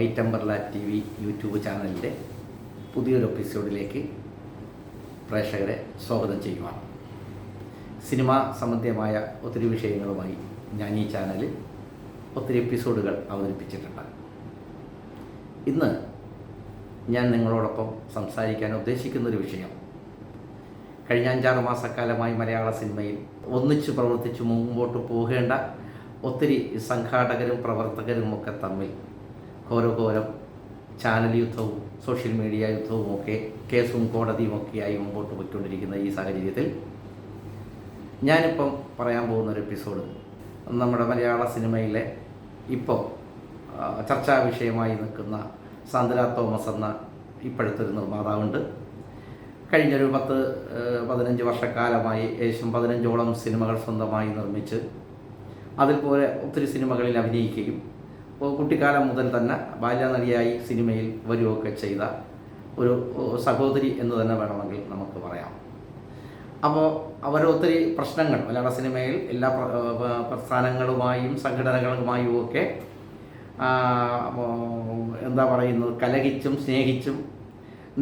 White umbrella TV YouTube ചാനലിൻ്റെ പുതിയൊരു എപ്പിസോഡിലേക്ക് പ്രേക്ഷകരെ സ്വാഗതം ചെയ്യുവാണ്. സിനിമാ സംബന്ധമായ ഒത്തിരി വിഷയങ്ങളുമായി ഞാൻ ഈ ചാനലിൽ ഒത്തിരി എപ്പിസോഡുകൾ അവതരിപ്പിച്ചിട്ടുണ്ട്. ഇന്ന് ഞാൻ നിങ്ങളോടൊപ്പം സംസാരിക്കാൻ ഉദ്ദേശിക്കുന്നൊരു വിഷയം, കഴിഞ്ഞ 5-6 മാസക്കാലമായി മലയാള സിനിമയിൽ ഒന്നിച്ച് പ്രവർത്തിച്ച് മുമ്പോട്ട് പോകേണ്ട ഒത്തിരി സംഘാടകരും പ്രവർത്തകരുമൊക്കെ തമ്മിൽ ഘോരഘോരം ചാനൽ യുദ്ധവും സോഷ്യൽ മീഡിയ യുദ്ധവുമൊക്കെ കേസും കോടതിയുമൊക്കെയായി മുമ്പോട്ട് പോയിക്കൊണ്ടിരിക്കുന്ന ഈ സാഹചര്യത്തിൽ ഞാനിപ്പം പറയാൻ പോകുന്നൊരു എപ്പിസോഡ് നമ്മുടെ മലയാള സിനിമയിലെ ഇപ്പോൾ ചർച്ചാ വിഷയമായി നിൽക്കുന്ന സാന്ദ്ര തോമസ് എന്ന ഇപ്പോഴത്തെ ഒരു നിർമ്മാതാവുണ്ട്. കഴിഞ്ഞൊരു 10-15 വർഷക്കാലമായി ഏകദേശം 15ഓളം സിനിമകൾ സ്വന്തമായി നിർമ്മിച്ച് അതിൽ പോലെ ഒത്തിരി സിനിമകളിൽ അഭിനയിക്കുകയും കുട്ടിക്കാലം മുതൽ തന്നെ ബാല്യനടിയായി സിനിമയിൽ വരികയൊക്കെ ചെയ്ത ഒരു സഹോദരി എന്ന് തന്നെ വേണമെങ്കിൽ നമുക്ക് പറയാം. അപ്പോൾ അവരൊത്തിരി പ്രശ്നങ്ങൾ മലയാള സിനിമയിൽ എല്ലാ പ്രസ്ഥാനങ്ങളുമായും സംഘടനകളുമായും ഒക്കെ എന്താ പറയുന്നത്, കലഹിച്ചും സ്നേഹിച്ചും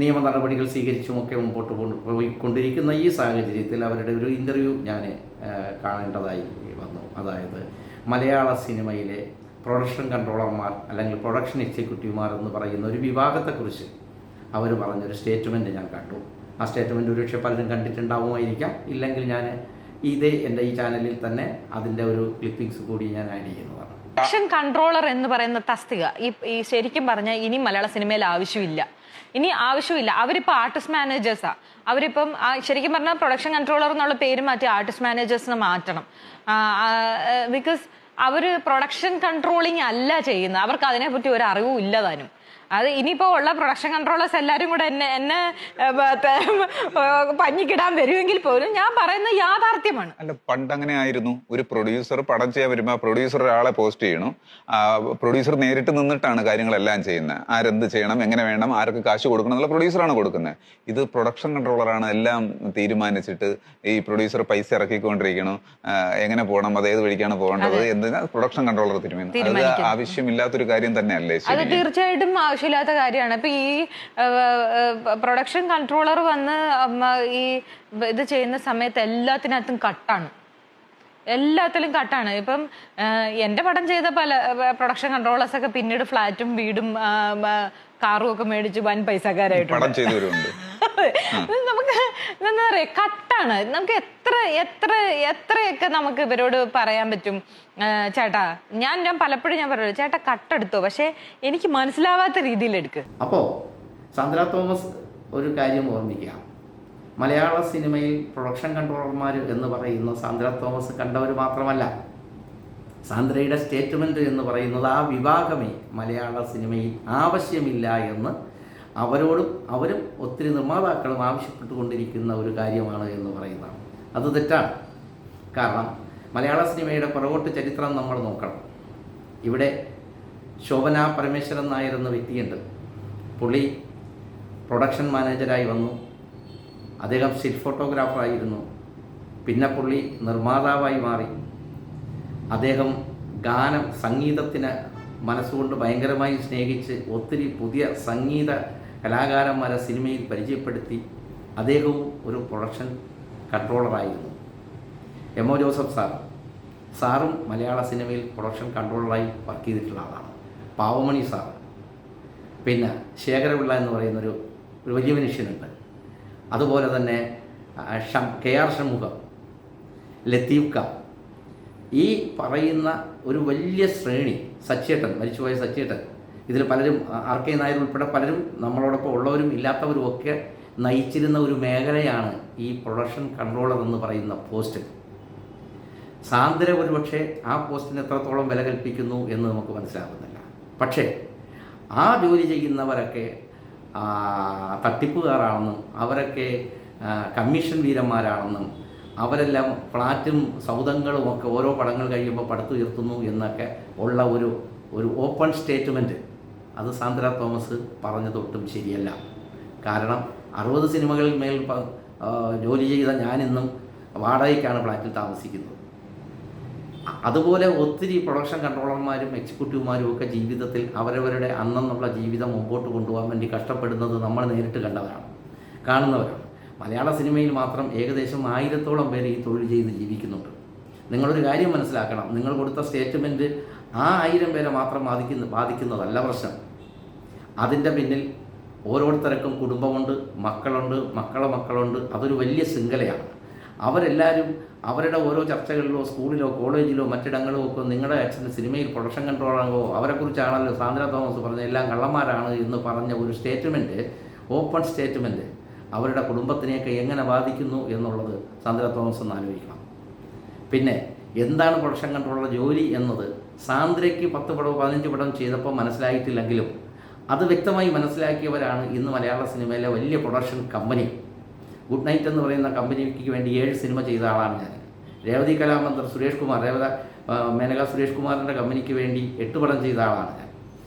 നിയമ നടപടികൾ സ്വീകരിച്ചുമൊക്കെ മുമ്പോട്ട് പോയിക്കൊണ്ടിരിക്കുന്ന ഈ സാഹചര്യത്തിൽ അവരുടെ ഒരു ഇൻ്റർവ്യൂ ഞാൻ കാണേണ്ടതായി വന്നു. അതായത് മലയാള സിനിമയിലെ പ്രൊഡക്ഷൻ കൺട്രോളർമാർ അല്ലെങ്കിൽ പ്രൊഡക്ഷൻ എക്സിക്യൂട്ടീവുമാർ എന്ന് പറയുന്ന ഒരു വിഭാഗത്തെക്കുറിച്ച് അവർ പറഞ്ഞൊരു സ്റ്റേറ്റ്മെൻറ്റ് ഞാൻ കണ്ടു. ആ സ്റ്റേറ്റ്മെൻറ്റ് ഒരുപക്ഷെ പലരും കണ്ടിട്ടുണ്ടാവുമായിരിക്കാം. ഇല്ലെങ്കിൽ ഞാൻ എൻ്റെ ഈ ചാനലിൽ തന്നെ അതിൻ്റെ ഒരു ക്ലിപ്പിങ്സ് കൂടി ഞാൻ ആഡ് ചെയ്യുന്നതാണ്. പ്രൊഡക്ഷൻ കൺട്രോളർ എന്ന് പറയുന്ന തസ്തിക ഈ ശരിക്കും പറഞ്ഞാൽ ഇനി മലയാള സിനിമയിൽ ആവശ്യമില്ല. അവരിപ്പോൾ ആർട്ടിസ്റ്റ് മാനേജേഴ്സാ. അവരിപ്പം ശരിക്കും പറഞ്ഞാൽ പ്രൊഡക്ഷൻ കൺട്രോളർ എന്നുള്ള പേര് മാറ്റി ആർട്ടിസ്റ്റ് മാനേജേഴ്സിന് മാറ്റണം. ബിക്കോസ് അവർ പ്രൊഡക്ഷൻ കൺട്രോളിങ് അല്ല ചെയ്യുന്നത്. അവർക്ക് അതിനെപ്പറ്റി ഒരു അറിവും ഇല്ല താനും. അത് ഇനിയിപ്പോൾ ഉള്ള പ്രൊഡക്ഷൻ കൺട്രോളേഴ്സ് എല്ലാവരും കൂടെ എന്നെ പഞ്ഞിക്കിടാൻ വരുമെങ്കിൽ പോലും ഞാൻ പറയുന്നത് യാഥാർത്ഥ്യമാണ്. അല്ല, പണ്ട് അങ്ങനെ ആയിരുന്നു. ഒരു പ്രൊഡ്യൂസർ പടം ചെയ്യാൻ വരുമ്പോൾ ആ പ്രൊഡ്യൂസർ ഒരാളെ പോസ്റ്റ് ചെയ്യണം. പ്രൊഡ്യൂസർ നേരിട്ട് നിന്നിട്ടാണ് കാര്യങ്ങളെല്ലാം ചെയ്യുന്നത്. ആരെന്ത് ചെയ്യണം, എങ്ങനെ വേണം, ആർക്ക് കാശ് കൊടുക്കണം എന്നുള്ള പ്രൊഡ്യൂസറാണ് കൊടുക്കുന്നത്. ഇത് പ്രൊഡക്ഷൻ കൺട്രോളറാണ് എല്ലാം തീരുമാനിച്ചിട്ട് ഈ പ്രൊഡ്യൂസർ പൈസ ഇറക്കിക്കൊണ്ടിരിക്കണം, എങ്ങനെ പോകണം, അത് ഏത് വഴിക്കാണ് പോകേണ്ടത് എന്തിനാ പ്രൊഡക്ഷൻ കൺട്രോളർ തീരുമാനിക്കുന്നത്. അത് ആവശ്യമില്ലാത്തൊരു കാര്യം തന്നെയല്ലേ? അത് തീർച്ചയായിട്ടും ആവശ്യമില്ലാത്ത കാര്യമാണ്. ഇപ്പൊ ഈ പ്രൊഡക്ഷൻ കൺട്രോളർ വന്ന് ഈ ഇത് ചെയ്യുന്ന സമയത്ത് എല്ലാത്തിനകത്തും എല്ലാത്തിലും കട്ടാണ്. ഇപ്പം എന്റെ പടം ചെയ്ത പല പ്രൊഡക്ഷൻ കൺട്രോളേഴ്സ് ഒക്കെ പിന്നീട് ഫ്ലാറ്റും വീടും കാറും ഒക്കെ മേടിച്ച് വൻ പൈസക്കാരായിട്ടുണ്ട്. നമുക്ക് എന്താ പറയാ, കട്ടാണ്. നമുക്ക് എത്രയൊക്കെ നമുക്ക് ഇവരോട് പറയാൻ പറ്റും, ചേട്ടാ ഞാൻ പലപ്പോഴും ഞാൻ പറയുള്ളൂ, ചേട്ടാ കട്ടെടുത്തോ, പക്ഷെ എനിക്ക് മനസ്സിലാവാത്ത രീതിയിൽ എടുക്കുക. അപ്പോൾ സാന്ദ്ര തോമസ് ഒരു കാര്യം ഓർമ്മിക്കുക, മലയാള സിനിമയിൽ പ്രൊഡക്ഷൻ കൺട്രോളർമാർ എന്ന് പറയുന്ന സാന്ദ്ര തോമസ് കണ്ടവർ മാത്രമല്ല. സാന്ദ്രയുടെ സ്റ്റേറ്റ്മെൻറ്റ് എന്ന് പറയുന്നത് ആ വിഭാഗമേ മലയാള സിനിമയിൽ ആവശ്യമില്ല എന്ന് അവരും ഒത്തിരി നിർമ്മാതാക്കളും ആവശ്യപ്പെട്ടുകൊണ്ടിരിക്കുന്ന ഒരു കാര്യമാണ് എന്ന് പറയുന്നതാണ്. അത് തെറ്റാണ്. കാരണം മലയാള സിനിമയുടെ പുറകോട്ട് ചരിത്രം നമ്മൾ നോക്കണം. ഇവിടെ ശോഭന പരമേശ്വരൻ നായർ എന്ന വ്യക്തിയുണ്ട്. പുള്ളി പ്രൊഡക്ഷൻ മാനേജരായി വന്നു. അദ്ദേഹം സ്റ്റിൽ ഫോട്ടോഗ്രാഫറായിരുന്നു. പിന്നെ പുള്ളി നിർമ്മാതാവായി മാറി. അദ്ദേഹം സംഗീതത്തിന് മനസ്സുകൊണ്ട് ഭയങ്കരമായി സ്നേഹിച്ച് ഒത്തിരി പുതിയ സംഗീത കലാകാരന്മാരെ സിനിമയിൽ പരിചയപ്പെടുത്തി. അദ്ദേഹവും ഒരു പ്രൊഡക്ഷൻ കൺട്രോളറായിരുന്നു. എം.ഒ. ജോസഫ് സാറും മലയാള സിനിമയിൽ പ്രൊഡക്ഷൻ കൺട്രോളറായി വർക്ക് ചെയ്തിട്ടുള്ള ആളാണ്. പാവമണി സാർ, പിന്നെ ശേഖരപിള്ള എന്ന് പറയുന്നൊരു വലിയ മനുഷ്യനുണ്ട്. അതുപോലെ തന്നെ KR ഷൺമുഖം, ലത്തീഫ് ഖാൻ, ഈ പറയുന്ന ഒരു വലിയ ശ്രേണി, സച്ചേട്ടൻ, മരിച്ചുപോയ സച്ചേട്ടൻ, ഇതിൽ പലരും RK നായർ ഉൾപ്പെടെ പലരും നമ്മളോടൊപ്പം ഉള്ളവരും ഇല്ലാത്തവരും ഒക്കെ നയിച്ചിരുന്ന ഒരു മേഖലയാണ് ഈ പ്രൊഡക്ഷൻ കൺട്രോളർ എന്ന് പറയുന്ന പോസ്റ്റ്. സാന്ദ്ര ഒരുപക്ഷെ ആ പോസ്റ്റിന് എത്രത്തോളം വില കൽപ്പിക്കുന്നു എന്ന് നമുക്ക് മനസ്സിലാകുന്നില്ല. പക്ഷേ ആ ജോലി ചെയ്യുന്നവരൊക്കെ തട്ടിപ്പുകാരാണെന്നും അവരൊക്കെ കമ്മീഷൻ വീരന്മാരാണെന്നും അവരെല്ലാം ഫ്ലാറ്റും സൗധങ്ങളും ഒക്കെ ഓരോ പടങ്ങൾ കഴിയുമ്പോൾ പടുത്തുയർത്തുന്നു എന്നൊക്കെ ഉള്ള ഒരു ഓപ്പൺ സ്റ്റേറ്റ്മെൻറ്റ് അത് സാന്ദ്ര തോമസ് പറഞ്ഞതൊട്ടും ശരിയല്ല. കാരണം 60 സിനിമകളിൽ മേൽ ജോലി ചെയ്ത ഞാനിന്നും വാടകയ്ക്കാണ് ഫ്ലാറ്റിൽ താമസിക്കുന്നത്. അതുപോലെ ഒത്തിരി പ്രൊഡക്ഷൻ കൺട്രോളർമാരും എക്സിക്യൂട്ടീവുമാരും ഒക്കെ ജീവിതത്തിൽ അവരവരുടെ അന്നെന്നുള്ള ജീവിതം മുമ്പോട്ട് കൊണ്ടുപോകാൻ വേണ്ടി കഷ്ടപ്പെടുന്നത് നമ്മൾ നേരിട്ട് കാണുന്നവരാണ്. മലയാള സിനിമയിൽ മാത്രം ഏകദേശം 1000-ഓളം പേര് ഈ തൊഴിൽ ചെയ്ത് ജീവിക്കുന്നുണ്ട്. നിങ്ങളൊരു കാര്യം മനസ്സിലാക്കണം, നിങ്ങൾ കൊടുത്ത സ്റ്റേറ്റ്മെൻറ്റ് ആ 1000 പേരെ മാത്രം ബാധിക്കുന്നതല്ല പ്രശ്നം. അതിൻ്റെ പിന്നിൽ ഓരോരുത്തർക്കും കുടുംബമുണ്ട്, മക്കളുണ്ട്. അതൊരു വലിയ ശൃംഖലയാണ്. അവരെല്ലാവരും അവരുടെ ഓരോ ചർച്ചകളിലോ സ്കൂളിലോ കോളേജിലോ മറ്റിടങ്ങളിലോ ഒക്കെ നിങ്ങളുടെ അച്ഛൻ്റെ സിനിമയിൽ പ്രൊഡക്ഷൻ കൺട്രോളാണോ അവരെക്കുറിച്ചാണല്ലോ സാന്ദ്ര തോമസ് പറഞ്ഞ എല്ലാം കള്ളന്മാരാണ് എന്ന് പറഞ്ഞ ഒരു സ്റ്റേറ്റ്മെൻറ്റ്, ഓപ്പൺ സ്റ്റേറ്റ്മെൻറ്റ് അവരുടെ കുടുംബത്തിനെയൊക്കെ എങ്ങനെ ബാധിക്കുന്നു എന്നുള്ളത് സാന്ദ്ര തോമസ് ഒന്ന് ആലോചിക്കണം. പിന്നെ എന്താണ് പ്രൊഡക്ഷൻ കൺട്രോളറുടെ ജോലി എന്നത് സാന്ദ്രയ്ക്ക് 10 പടവും 15 പടവും ചെയ്തപ്പോൾ മനസ്സിലായിട്ടില്ലെങ്കിലും അത് വ്യക്തമായി മനസ്സിലാക്കിയവരാണ് ഇന്ന് മലയാള സിനിമയിലെ വലിയ പ്രൊഡക്ഷൻ കമ്പനി. ഗുഡ് നൈറ്റ് എന്ന് പറയുന്ന കമ്പനിക്ക് വേണ്ടി 7 സിനിമ ചെയ്ത ആളാണ് ഞാൻ. രേവതി കലാമന്ദർ സുരേഷ് കുമാർ, മേനക സുരേഷ് കുമാറിൻ്റെ കമ്പനിക്ക് വേണ്ടി 8 പടം ചെയ്ത ആളാണ് ഞാൻ.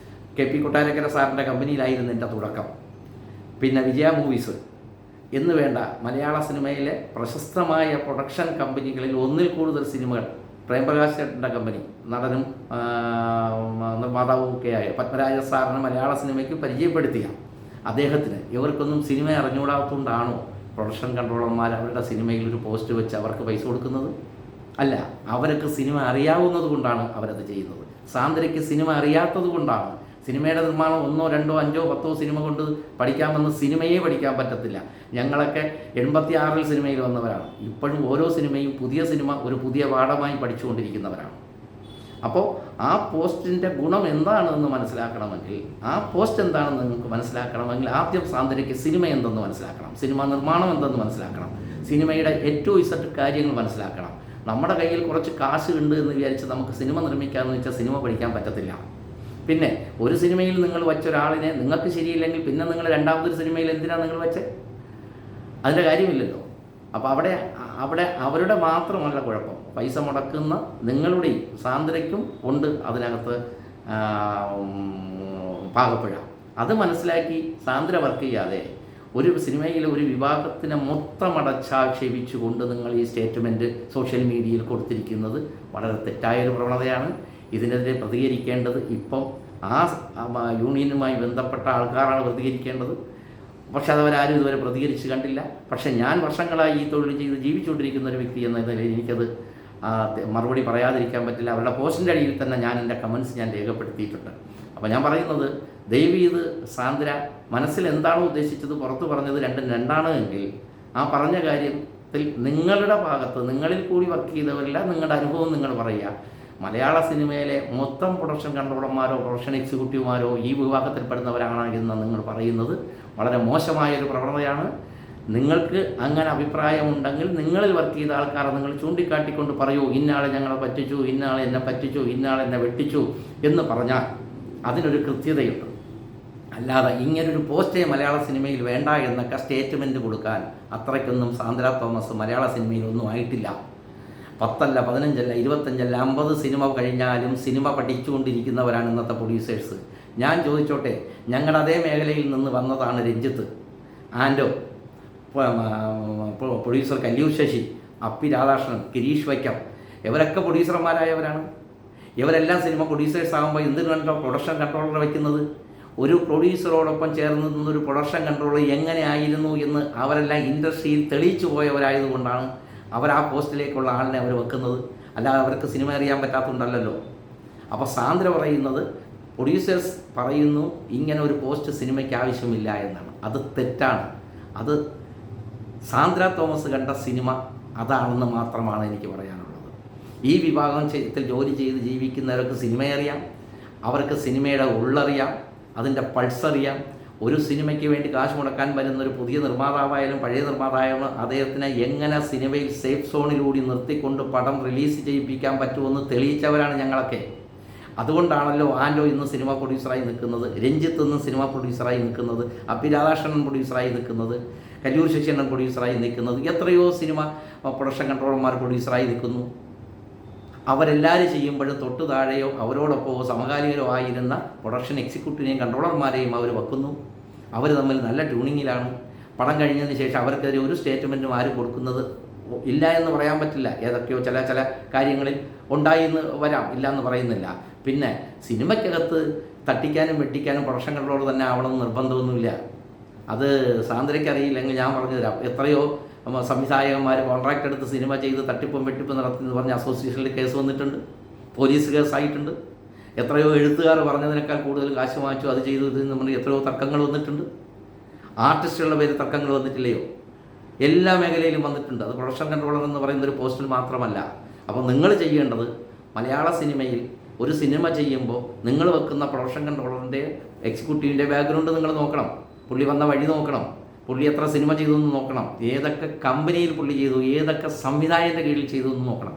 KP കൊട്ടാരക്കര സാറിൻ്റെ കമ്പനിയിലായിരുന്നു എൻ്റെ തുടക്കം. പിന്നെ വിജയ മൂവീസ് എന്ന് വേണ്ട മലയാള സിനിമയിലെ പ്രശസ്തമായ പ്രൊഡക്ഷൻ കമ്പനികളിൽ ഒന്നിൽ കൂടുതൽ സിനിമകൾ പ്രേംപ്രകാശ് ചേട്ടൻ്റെ കമ്പനി, നടനും നിർമ്മാതാവും ഒക്കെയായ പത്മരാജ സാറിന് മലയാള സിനിമയ്ക്ക് പരിചയപ്പെടുത്തിയ അദ്ദേഹത്തിന് ഇവർക്കൊന്നും സിനിമ അറിഞ്ഞുകൂടാത്തതുകൊണ്ടാണോ പ്രൊഡക്ഷൻ കൺട്രോളർമാർ അവരുടെ സിനിമയിൽ ഒരു പോസ്റ്റ് വെച്ച് അവർക്ക് പൈസ കൊടുക്കുന്നത്? അല്ല, അവർക്ക് സിനിമ അറിയാവുന്നത് കൊണ്ടാണ് അവരത് ചെയ്യുന്നത്. സാന്ദ്രയ്ക്ക് സിനിമ അറിയാത്തത് കൊണ്ടാണ്. സിനിമയുടെ നിർമ്മാണം 1, 2, 5, 10 സിനിമ കൊണ്ട് പഠിക്കാമെന്ന് സിനിമയെ പഠിക്കാൻ പറ്റത്തില്ല. ഞങ്ങളൊക്കെ 86-ൽ സിനിമയിൽ വന്നവരാണ്. ഇപ്പോഴും ഓരോ സിനിമയും പുതിയ സിനിമ ഒരു പുതിയ പാഠമായി പഠിച്ചുകൊണ്ടിരിക്കുന്നവരാണ്. അപ്പോൾ ആ പോസ്റ്റിൻ്റെ ഗുണം എന്താണെന്ന് മനസ്സിലാക്കണമെങ്കിൽ, ആ പോസ്റ്റ് എന്താണെന്ന് നിങ്ങൾക്ക് മനസ്സിലാക്കണമെങ്കിൽ ആദ്യം സാന്ദ്രയ്ക്ക് സിനിമ എന്തെന്ന് മനസ്സിലാക്കണം, സിനിമ നിർമ്മാണം എന്തെന്ന് മനസ്സിലാക്കണം, സിനിമയുടെ A-Z കാര്യങ്ങൾ മനസ്സിലാക്കണം. നമ്മുടെ കയ്യിൽ കുറച്ച് കാശ് ഉണ്ട് എന്ന് വിചാരിച്ച് നമുക്ക് സിനിമ നിർമ്മിക്കാമെന്ന് വെച്ചാൽ സിനിമ പഠിക്കാൻ പറ്റത്തില്ല. പിന്നെ ഒരു സിനിമയിൽ നിങ്ങൾ വെച്ച ഒരാളിനെ നിങ്ങൾക്ക് ശരിയില്ലെങ്കിൽ പിന്നെ നിങ്ങൾ രണ്ടാമതൊരു സിനിമയിൽ എന്തിനാണ് നിങ്ങൾ വെച്ചത്? അതിൻ്റെ കാര്യമില്ലല്ലോ. അപ്പോൾ അവിടെ അവരുടെ മാത്രമല്ല കുഴപ്പം, പൈസ മുടക്കുന്ന നിങ്ങളുടെയും സാന്ദ്രയ്ക്കും ഉണ്ട് അതിനകത്ത് പാകപ്പിഴ. അത് മനസ്സിലാക്കി സാന്ദ്ര വർക്ക് ചെയ്യാതെ ഒരു സിനിമയിലെ ഒരു വിഭാഗത്തിനെ മൊത്തം അടച്ചാക്ഷേപിച്ചുകൊണ്ട് നിങ്ങൾ ഈ സ്റ്റേറ്റ്മെൻറ്റ് സോഷ്യൽ മീഡിയയിൽ കൊടുത്തിരിക്കുന്നത് വളരെ തെറ്റായൊരു പ്രവണതയാണ്. ഇതിനെതിരെ പ്രതികരിക്കേണ്ടത് ഇപ്പം ആ യൂണിയനുമായി ബന്ധപ്പെട്ട ആൾക്കാരാണ് പ്രതികരിക്കേണ്ടത്. പക്ഷെ അതവരാരും ഇതുവരെ പ്രതികരിച്ച് കണ്ടില്ല. പക്ഷെ ഞാൻ വർഷങ്ങളായി ഈ തൊഴിൽ ചെയ്ത് ജീവിച്ചുകൊണ്ടിരിക്കുന്ന ഒരു വ്യക്തി എന്ന നിലയിൽ എനിക്കത് മറുപടി പറയാതിരിക്കാൻ പറ്റില്ല. അവരുടെ പോസ്റ്റിൻ്റെ അടിയിൽ തന്നെ ഞാൻ എൻ്റെ കമൻസ് ഞാൻ രേഖപ്പെടുത്തിയിട്ടുണ്ട്. അപ്പോൾ ഞാൻ പറയുന്നത്, ദയവ് ചെയ്ത് സാന്ദ്ര മനസ്സിൽ എന്താണോ ഉദ്ദേശിച്ചത് പുറത്ത് പറഞ്ഞത് രണ്ടും രണ്ടാണ് എങ്കിൽ ആ പറഞ്ഞ കാര്യത്തിൽ നിങ്ങളുടെ ഭാഗത്ത് നിങ്ങളിൽ കൂടി വർക്ക് ചെയ്തവരില്ല, നിങ്ങളുടെ അനുഭവം നിങ്ങൾ പറയുക. മലയാള സിനിമയിലെ മൊത്തം പ്രൊഡക്ഷൻ കൺട്രോളർമാരോ പ്രൊഡക്ഷൻ എക്സിക്യൂട്ടീവുമാരോ ഈ വിഭാഗത്തിൽപ്പെടുന്നവരാണ് എന്ന് നിങ്ങൾ പറയുന്നത് വളരെ മോശമായൊരു പ്രവണതയാണ്. നിങ്ങൾക്ക് അങ്ങനെ അഭിപ്രായമുണ്ടെങ്കിൽ നിങ്ങളിൽ വർക്ക് ചെയ്ത ആൾക്കാരെ നിങ്ങൾ ചൂണ്ടിക്കാട്ടിക്കൊണ്ട് പറയൂ, ഇന്നയാളെ ഞങ്ങളെ പറ്റിച്ചു, ഇന്നയാളെ എന്നെ പറ്റിച്ചു, ഇന്നയാളെ എന്നെ വെട്ടിച്ചു എന്ന് പറഞ്ഞാൽ അതിനൊരു കൃത്യതയുണ്ട്. അല്ലാതെ ഇങ്ങനൊരു പോസ്റ്റേ മലയാള സിനിമയിൽ വേണ്ട എന്നൊക്കെ സ്റ്റേറ്റ്മെൻറ്റ് കൊടുക്കാൻ അത്രയ്ക്കൊന്നും സാന്ദ്ര തോമസ് മലയാള സിനിമയിലൊന്നും ആയിട്ടില്ല. 10 അല്ല 15 അല്ല 25 അല്ല 50 സിനിമ കഴിഞ്ഞാലും സിനിമ പഠിച്ചുകൊണ്ടിരിക്കുന്നവരാണ് ഇന്നത്തെ പ്രൊഡ്യൂസേഴ്സ്. ഞാൻ ചോദിച്ചോട്ടെ, ഞങ്ങളുടെ അതേ മേഖലയിൽ നിന്ന് വന്നതാണ് രഞ്ജിത്ത്, ആൻഡോ, പ്രൊഡ്യൂസർ കല്ലൂർ ശശി, അപ്പി രാധാകൃഷ്ണൻ, ഗിരീഷ് വൈക്കം, ഇവരൊക്കെ പ്രൊഡ്യൂസർമാരായവരാണ്. ഇവരെല്ലാം സിനിമ പ്രൊഡ്യൂസേഴ്സ് ആകുമ്പോൾ എന്തിനാണോ പ്രൊഡക്ഷൻ കൺട്രോളർ വയ്ക്കുന്നത്? ഒരു പ്രൊഡ്യൂസറോടൊപ്പം ചേർന്ന് നിന്നൊരു പ്രൊഡക്ഷൻ കൺട്രോളർ എങ്ങനെയായിരുന്നു എന്ന് അവരെല്ലാം ഇൻഡസ്ട്രിയിൽ തെളിയിച്ചു പോയവരായതുകൊണ്ടാണ് അവർ ആ പോസ്റ്റിലേക്കുള്ള ആളിനെ അവർ വെക്കുന്നത്. അല്ലാതെ അവർക്ക് സിനിമ അറിയാൻ പറ്റാത്തതുകൊണ്ടല്ലോ. അപ്പോൾ സാന്ദ്ര പറയുന്നത്, പ്രൊഡ്യൂസേഴ്സ് പറയുന്നു ഇങ്ങനെ ഒരു പോസ്റ്റ് സിനിമയ്ക്ക് ആവശ്യമില്ല എന്നാണ്. അത് തെറ്റാണ്. അത് സാന്ദ്ര തോമസ് കണ്ട സിനിമ അതാണെന്ന് മാത്രമാണ് എനിക്ക് പറയാനുള്ളത്. ഈ വിഭാഗത്തിൽ ജോലി ചെയ്ത് ജീവിക്കുന്നവർക്ക് സിനിമ അറിയാം, അവർക്ക് സിനിമയുടെ ഉള്ളറിയാം, അതിൻ്റെ പൾസ് അറിയാം. ഒരു സിനിമയ്ക്ക് വേണ്ടി കാശ് മുടക്കാൻ വരുന്നൊരു പുതിയ നിർമ്മാതാവായാലും പഴയ നിർമ്മാതാവായാലും അദ്ദേഹത്തിനെ എങ്ങനെ സിനിമയിൽ സേഫ് സോണിലൂടെ നിർത്തിക്കൊണ്ട് പടം റിലീസ് ചെയ്യിപ്പിക്കാൻ പറ്റുമെന്ന് തെളിയിച്ചവരാണ് ഞങ്ങളൊക്കെ. അതുകൊണ്ടാണല്ലോ ആൻഡോ ഇന്ന് സിനിമ പ്രൊഡ്യൂസറായി നിൽക്കുന്നത്, രഞ്ജിത്ത് ഇന്ന് സിനിമ പ്രൊഡ്യൂസറായി നിൽക്കുന്നത്, അപ്പി രാധാകൃഷ്ണൻ പ്രൊഡ്യൂസറായി നിൽക്കുന്നത്, കല്ലൂർ ശശിയണ്ണൻ പ്രൊഡ്യൂസറായി നിൽക്കുന്നത്, എത്രയോ സിനിമ പ്രൊഡക്ഷൻ കൺട്രോളർമാർ പ്രൊഡ്യൂസറായി നിൽക്കുന്നു. അവരെല്ലാവരും ചെയ്യുമ്പോഴും തൊട്ടു താഴെയോ അവരോടൊപ്പമോ സമകാലികരോ ആയിരുന്ന പ്രൊഡക്ഷൻ എക്സിക്യൂട്ടീവിനെയും കൺട്രോളർമാരെയും അവർ വെക്കുന്നു. അവർ തമ്മിൽ നല്ല ട്യൂണിങ്ങിലാണ്. പടം കഴിഞ്ഞതിന് ശേഷം അവർക്കെതിരെ ഒരു സ്റ്റേറ്റ്മെൻറ്റും ആരും കൊടുക്കുന്നത് ഇല്ല എന്ന് പറയാൻ പറ്റില്ല. ഏതൊക്കെയോ ചില കാര്യങ്ങളിൽ ഉണ്ടായി എന്ന് വരാം, ഇല്ല എന്ന് പറയുന്നില്ല. പിന്നെ സിനിമയ്ക്കകത്ത് തട്ടിക്കാനും വെട്ടിക്കാനും പ്രൊഡക്ഷൻ കൺട്രോളർ തന്നെ ആവണമെന്ന് നിർബന്ധമൊന്നുമില്ല. അത് സാന്ദ്രയ്ക്ക് അറിയില്ലെങ്കിൽ ഞാൻ പറഞ്ഞു തരാം. എത്രയോ സംവിധായകന്മാർ കോൺട്രാക്ട് എടുത്ത് സിനിമ ചെയ്ത് തട്ടിപ്പും വെട്ടിപ്പും നടത്തുമെന്ന് പറഞ്ഞ് അസോസിയേഷനിൽ കേസ് വന്നിട്ടുണ്ട്, പോലീസ് കേസായിട്ടുണ്ട്. എത്രയോ എഴുത്തുകാർ പറഞ്ഞതിനേക്കാൾ കൂടുതൽ കാശ് വാങ്ങിച്ചു, അത് ചെയ്തു ഇതെന്ന് പറഞ്ഞ് എത്രയോ തർക്കങ്ങൾ വന്നിട്ടുണ്ട്. ആർട്ടിസ്റ്റുകളുടെ പേര് തർക്കങ്ങൾ വന്നിട്ടില്ലയോ? എല്ലാ മേഖലയിലും വന്നിട്ടുണ്ട്. അത് പ്രൊഡക്ഷൻ കൺട്രോളർ എന്ന് പറയുന്ന ഒരു പോസ്റ്റിൽ മാത്രമല്ല. അപ്പോൾ നിങ്ങൾ ചെയ്യേണ്ടത് മലയാള സിനിമയിൽ ഒരു സിനിമ ചെയ്യുമ്പോൾ നിങ്ങൾ വെക്കുന്ന പ്രൊഡക്ഷൻ കൺട്രോളറിൻ്റെ എക്സിക്യൂട്ടീവിൻ്റെ ബാക്ക്ഗ്രൗണ്ട് നിങ്ങൾ നോക്കണം. പുള്ളി വന്ന വഴി നോക്കണം. പുള്ളി എത്ര സിനിമ ചെയ്തു എന്ന് നോക്കണം. ഏതൊക്കെ കമ്പനിയിൽ പുള്ളി ചെയ്തു, ഏതൊക്കെ സംവിധായകൻ്റെ കീഴിൽ ചെയ്തു എന്ന് നോക്കണം.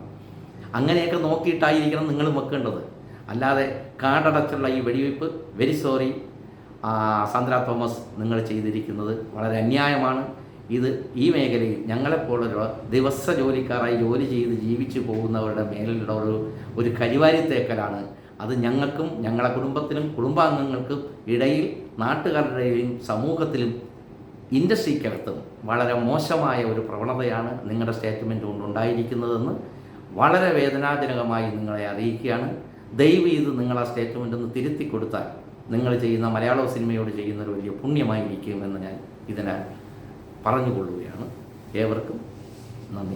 അങ്ങനെയൊക്കെ നോക്കിയിട്ടായിരിക്കണം നിങ്ങൾ വെക്കേണ്ടത്. അല്ലാതെ കാടടച്ചുള്ള ഈ വെടിവെപ്പ്, വെരി സോറി സാന്ദ്ര തോമസ്, നിങ്ങൾ ചെയ്തിരിക്കുന്നത് വളരെ അന്യായമാണ്. ഇത് ഈ മേഖലയിൽ ഞങ്ങളെപ്പോലുള്ള ദിവസ ജോലിക്കാരായി ജോലി ചെയ്ത് ജീവിച്ചു പോകുന്നവരുടെ മേലുള്ള ഒരു കരിവാരിത്തേക്കലാണ്. അത് ഞങ്ങൾക്കും ഞങ്ങളെ കുടുംബത്തിനും കുടുംബാംഗങ്ങൾക്കും ഇടയിൽ, നാട്ടുകാരുടെയും സമൂഹത്തിലും ഇൻഡസ്ട്രിക്കകത്തും വളരെ മോശമായ ഒരു പ്രവണതയാണ് നിങ്ങളുടെ സ്റ്റേറ്റ്മെൻറ്റ് കൊണ്ടുണ്ടായിരിക്കുന്നതെന്ന് വളരെ വേദനാജനകമായി നിങ്ങളെ അറിയിക്കുകയാണ്. ദയവ് ചെയ്ത് നിങ്ങൾ ആ സ്റ്റേറ്റ്മെൻ്റ് ഒന്ന് തിരുത്തി കൊടുത്താൽ നിങ്ങൾ ചെയ്യുന്ന മലയാള സിനിമയോട് ചെയ്യുന്നൊരു വലിയ പുണ്യമായിരിക്കുമെന്ന് ഞാൻ ഇതിനെ പറഞ്ഞുകൊള്ളുകയാണ്. ഏവർക്കും നന്ദി.